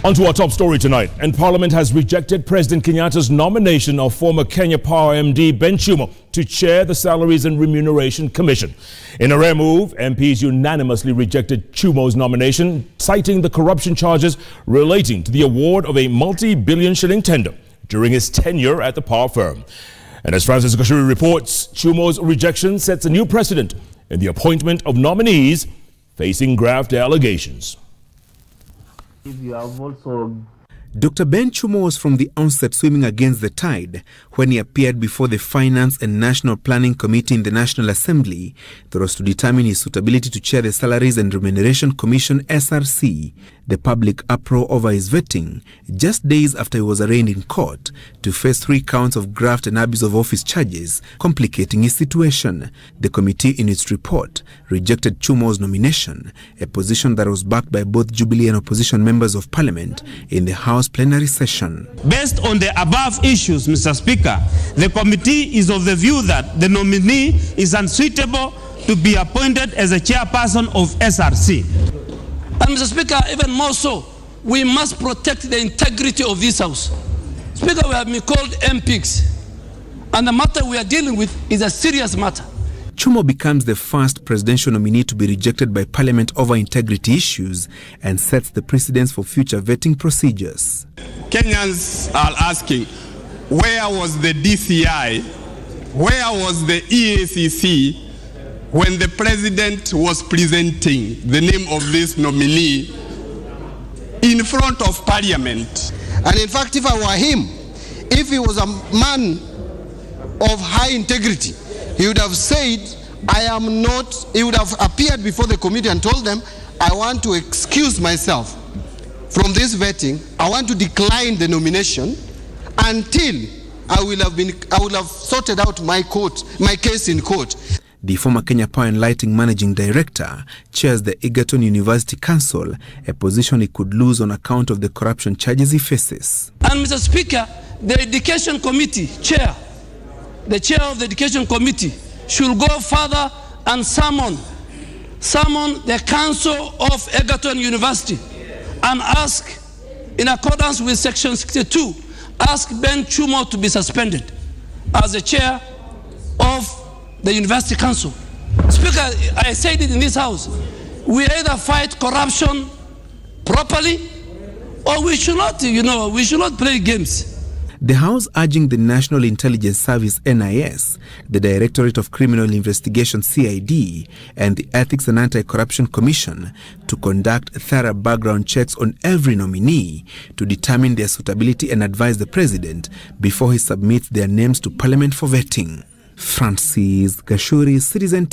On to our top story tonight. And Parliament has rejected President Kenyatta's nomination of former Kenya Power MD Ben Chumo to chair the Salaries and Remuneration Commission. In a rare move, MPs unanimously rejected Chumo's nomination, citing the corruption charges relating to the award of a multi-billion shilling tender during his tenure at the power firm. And as Francis Gashuri reports, Chumo's rejection sets a new precedent in the appointment of nominees facing graft allegations. Dr. Ben Chumo was from the onset swimming against the tide when he appeared before the Finance and National Planning Committee in the National Assembly that was to determine his suitability to chair the Salaries and Remuneration Commission (SRC). The public uproar over his vetting just days after he was arraigned in court to face 3 counts of graft and abuse of office charges, complicating his situation. The committee in its report rejected Chumo's nomination, a position that was backed by both Jubilee and opposition members of Parliament in the House plenary session. Based on the above issues, Mr. Speaker, the committee is of the view that the nominee is unsuitable to be appointed as a chairperson of SRC. And Mr. Speaker, even more so, we must protect the integrity of this House. Speaker, we have been called MPs, and the matter we are dealing with is a serious matter. Chumo becomes the first presidential nominee to be rejected by Parliament over integrity issues and sets the precedence for future vetting procedures. Kenyans are asking, where was the DCI, where was the EACC when the president was presenting the name of this nominee in front of Parliament? And in fact, if I were him, if he was a man of high integrity, he would have said, I am not, he would have appeared before the committee and told them, I want to excuse myself from this vetting. I want to decline the nomination until I will have sorted out my case in court. The former Kenya Power and Lighting Managing Director chairs the Egerton University Council, a position he could lose on account of the corruption charges he faces. And Mr. Speaker, the Education Committee Chair, the Chair of the Education Committee should go further and summon the Council of Egerton University and ask, in accordance with Section 62, ask Ben Chumo to be suspended as the Chair of the University Council. Speaker, I said it in this House, we either fight corruption properly or we should not, we should not play games. The House urging the National Intelligence Service (NIS), the Directorate of Criminal Investigation (CID), and the Ethics and Anti-Corruption Commission to conduct thorough background checks on every nominee to determine their suitability and advise the President before he submits their names to Parliament for vetting. Francis Gashuri, Citizen TV.